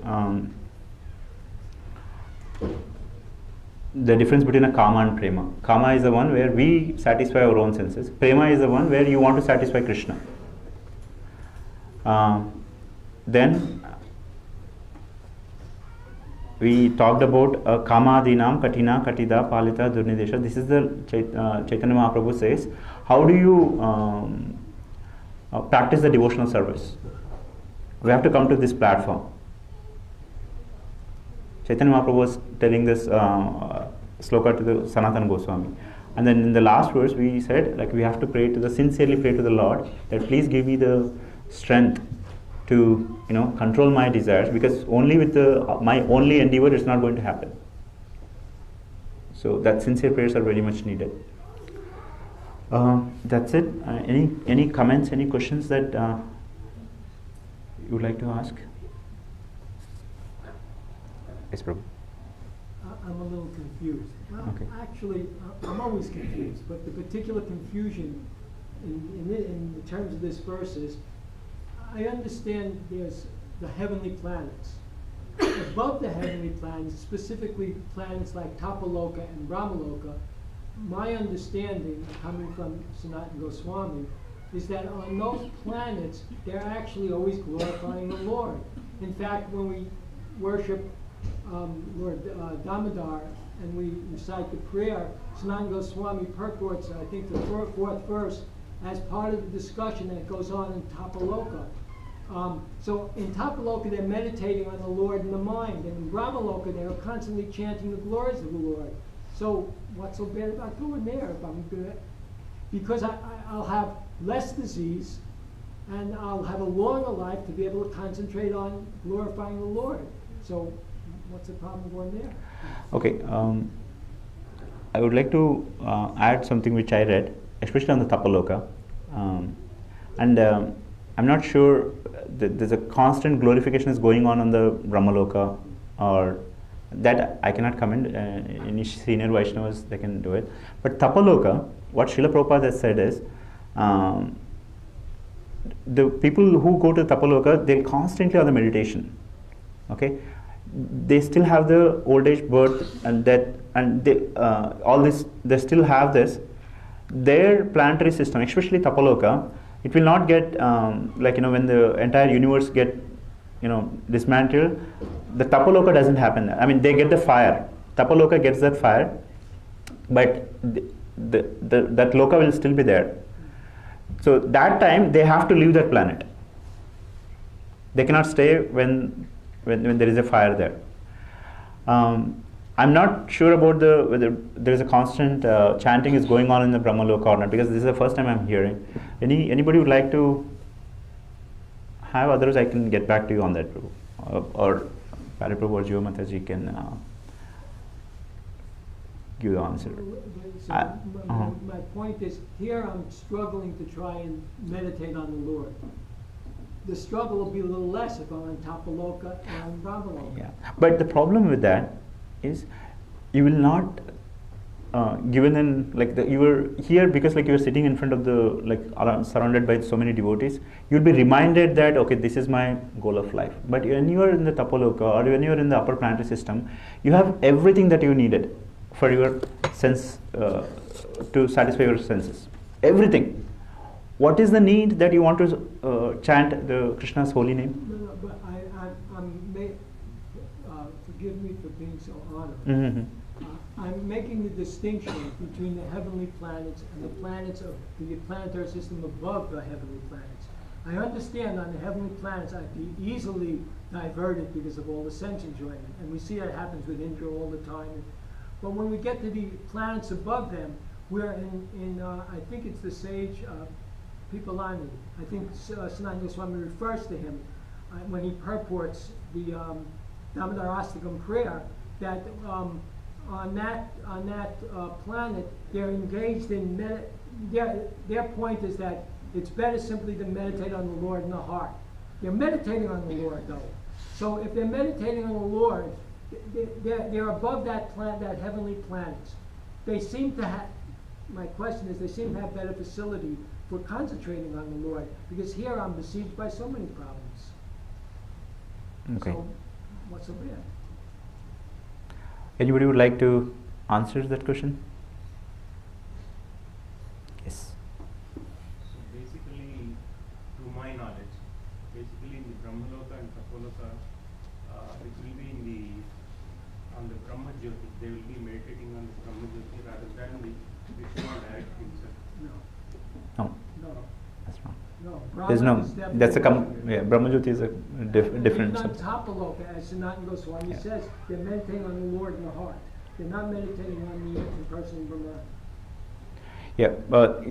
the difference between a kama and prema. Kama is the one where we satisfy our own senses. Prema is the one where you want to satisfy Krishna. Then we talked about kamadinam katina katida palita durnidesha. This is the Chaitanya Mahaprabhu says, how do you practice the devotional service? We have to come to this platform. Chaitanya Mahaprabhu was telling this sloka to the Sanatana Goswami. And then in the last verse we said, like, we have to sincerely pray to the Lord that please give me the strength to control my desires, because only with my only endeavor it's not going to happen. So that sincere prayers are very much needed. That's it. Any comments, any questions that you would like to ask? Yes, Prabhu. I'm a little confused. Okay. Actually, I'm always confused, but the particular confusion in the terms of this verse is, I understand there's the heavenly planets, above the heavenly planets, specifically planets like Tapaloka and Brahmaloka, my understanding, coming from Sanatana Goswami, is that on those planets, they're actually always glorifying the Lord. In fact, when we worship Lord Damodar and we recite the prayer, Sanatana Goswami purports, I think, the fourth verse as part of the discussion that goes on in Tapaloka. So in Tapaloka, they're meditating on the Lord in the mind, and in Brahmaloka, they're constantly chanting the glories of the Lord. So what's so bad about going there if I'm good? Because I'll have less disease, and I'll have a longer life to be able to concentrate on glorifying the Lord. So what's the problem going there? Okay, I would like to add something which I read, especially on the Tapaloka. I'm not sure that there's a constant glorification is going on the Brahmaloka, or that I cannot comment. Any senior Vaishnavas, they can do it. But Tapaloka, what Srila Prabhupada has said is, the people who go to Tapaloka, they're constantly on the meditation. Okay, they still have the old age, birth, and death, and they, all this. They still have this. Their planetary system, especially Tapaloka, it will not get like when the entire universe get dismantled. The Tapaloka doesn't happen. I mean, they get the fire. Tapaloka gets that fire, but that loka will still be there. So that time they have to leave that planet. They cannot stay when there is a fire there. I'm not sure about whether there is a constant chanting is going on in the Brahmaloka or not, because this is the first time I'm hearing. Anybody would like to have? Otherwise, I can get back to you on that, Prabhu. Or Prabhu or Jiva Mataji can give the answer. So my point is, here I'm struggling to try and meditate on the Lord. The struggle will be a little less if I'm on Tapaloka and on Brahmaloka. Yeah, but the problem with that is you will not given in you were here because you were sitting in front of the surrounded by so many devotees. You'll be reminded that okay, this is my goal of life. But when you are in the Tapaloka or when you are in the upper planetary system, you have everything that you needed for your sense to satisfy your senses. Everything. What is the need that you want to chant the Krishna's holy name? No, but forgive me for being so honored. Mm-hmm. I'm making the distinction between the heavenly planets and the planets of the planetary system above the heavenly planets. I understand on the heavenly planets I'd be easily diverted because of all the sense enjoyment, and we see that happens with Indra all the time. But when we get to the planets above them, we're in I think it's the sage Pipalani. I think Sanatana Goswami refers to him when he purports the Damodarastakam prayer, that on that planet they're engaged in their point is that it's better simply to meditate on the Lord in the heart. They're meditating on the Lord though. So if they're meditating on the Lord, they're above that heavenly planets. They seem to have. My question is, they seem to have better facility for concentrating on the Lord, because here I'm besieged by so many problems. Okay. So what's so bad? Anybody would like to answer that question? Yes. So basically, to my knowledge, basically in the Brahmaloka and Tapaloka, it will be on the Brahma Jyoti. They will be meditating on the Brahma Jyoti rather than the Krishna direct himself. No. No. That's wrong. No. There's no. That's a Brahma Jyoti is a different. Even on Tapaloka, as Sanatana Goswami says, they're meditating on the Lord in the heart. They're not meditating on the impersonal Brahman. Yeah, but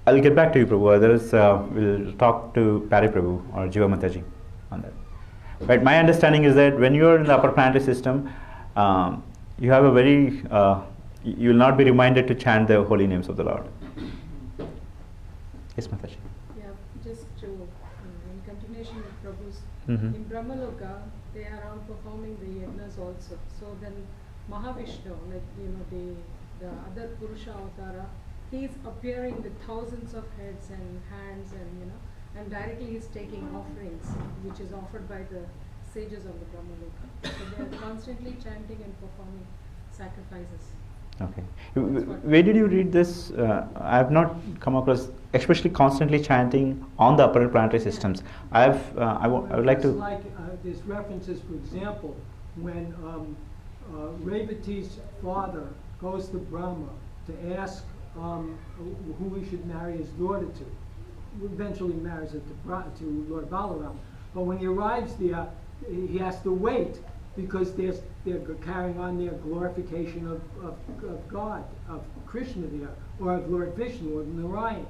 I'll get back to you, Prabhu. Others will talk to Pari Prabhu or Jiva Mataji on that. But my understanding is that when you are in the upper planetary system, you have a very you will not be reminded to chant the holy names of the Lord. Yes, Mataji. Yeah, just to, in continuation with Prabhu's, Mm-hmm. in Brahmaloka, they are all performing the yagnas also. So then Mahavishnu, the other Purusha Avatara, he is appearing with thousands of heads and hands and directly he is taking offerings, which is offered by the sages of the Brahmaloka. So they are constantly chanting and performing sacrifices. Okay. That's what- Where did you read this? I have not come across, especially constantly chanting on the upper planetary systems. I would like It's to. like, there's references, for example, when Revati's father goes to Brahma to ask who he should marry his daughter to. Eventually marries her to Lord Balaram. But when he arrives there, he has to wait because they're carrying on their glorification of God, of Krishna there, or of Lord Vishnu, or Narayan.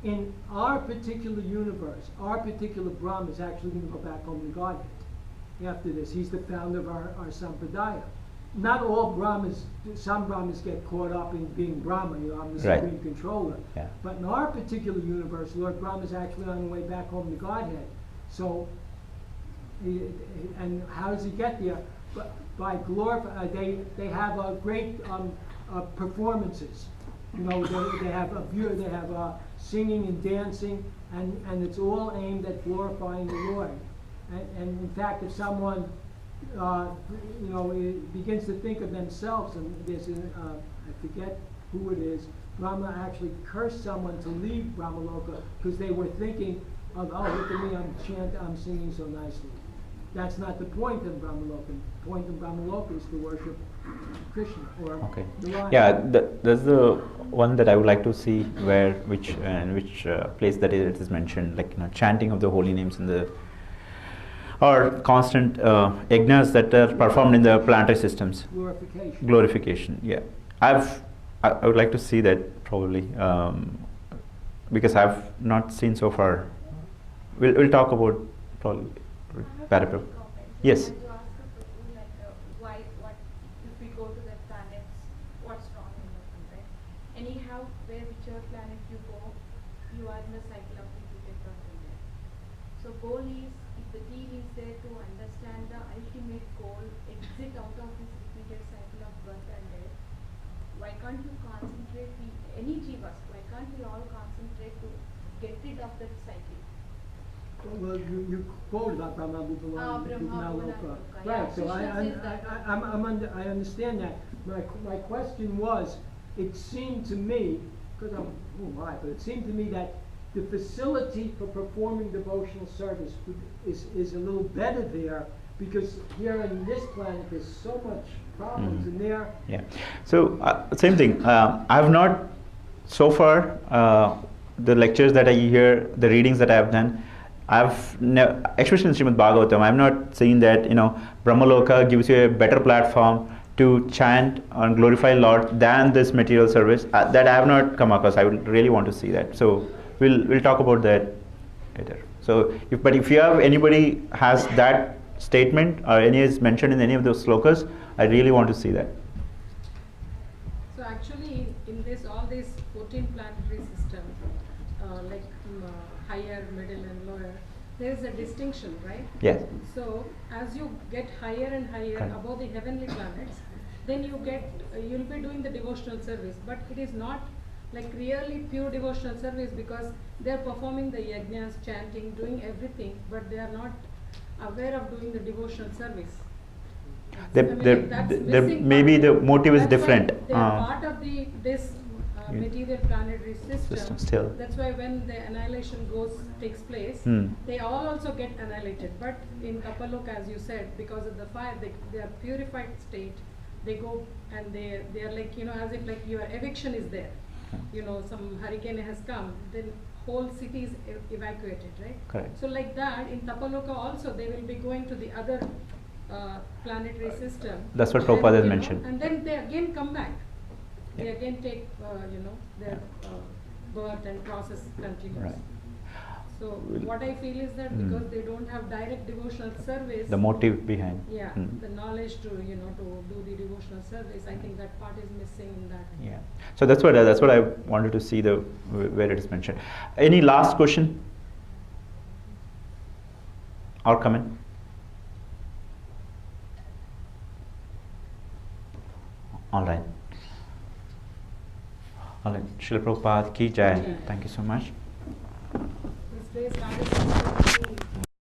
In our particular universe, our particular Brahma is actually going to go back home to Godhead after this. He's the founder of our Sampradaya. Not all Brahmas, some Brahmas get caught up in being Brahma, I'm the Right. supreme controller. Yeah. But in our particular universe, Lord Brahma is actually on the way back home to Godhead. So, and how does he get there? By they have great performances. You know, they have singing and dancing, and it's all aimed at glorifying the Lord. And in fact, if someone begins to think of themselves, and there's I forget who it is, Brahma actually cursed someone to leave Brahmaloka because they were thinking of, oh, look at me, I'm singing so nicely. That's not the point of Brahmaloka. The point of Brahmaloka is to worship Krishna or Okay. Narayan. Yeah, that's the one that I would like to see which place that it is mentioned, like chanting of the holy names in the or constant yajnas that are performed in the planetary systems. Glorification. Glorification. Yeah, I would like to see that probably because I've not seen so far. We'll talk about probably Parapro. Yes. Why, what, if we go to the planets, what's wrong in them, right? Anyhow, whichever planet you go, you are in the cycle of repeated birth and death. So goal is, if the deal is there to understand the ultimate goal, exit out of this repeated cycle of birth and death, why can't you concentrate, any jivas, why can't we all concentrate to get rid of that cycle? Well, you quoted about Brahma Brahma Bhuvaloka. yeah. Right, so I understand that. My question was, it seemed to me, because but it seemed to me that the facility for performing devotional service is a little better there, because here in this planet there's so much problems in there. Yeah. So same thing. I have not so far the lectures that I hear, the readings that I have done. Especially in Srimad Bhagavatam, I'm not saying that Brahmaloka gives you a better platform to chant and glorify Lord than this material service. That I have not come across. I would really want to see that. So we'll talk about that later. So if you have anybody has that statement or any is mentioned in any of those slokas, I really want to see that. So actually, in all these 14 planetary systems, like higher, middle, and lower, there is a distinction, right? Yes. So as you get higher and higher Correct. above the heavenly planets, then you'll be doing the devotional service, but it is not like really pure devotional service, because they are performing the yajnas, chanting, doing everything, but they are not aware of doing the devotional service. Maybe the motive is That's why different. they are part of this material planetary System still. That's why when the annihilation takes place, they all also get annihilated. But in Kapalok, as you said, because of the fire, they are purified state. They go and they are like, as if like your eviction is there. Some hurricane has come, then whole city is evacuated, right? Correct. So like that, in Tapaloka also, they will be going to the other planetary system. That's what And, Prabhupada has mentioned. And then they again come back. They Yeah. again take, their birth and process continues. Right. So what I feel is that because they don't have direct devotional service, The motive behind. yeah, the knowledge to to do the devotional service, I think that part is missing in that. Yeah. So that's what I wanted to see where it is mentioned. Any last question or comment? All right. All right. Srila Prabhupada ki jai. Thank you so much. This day,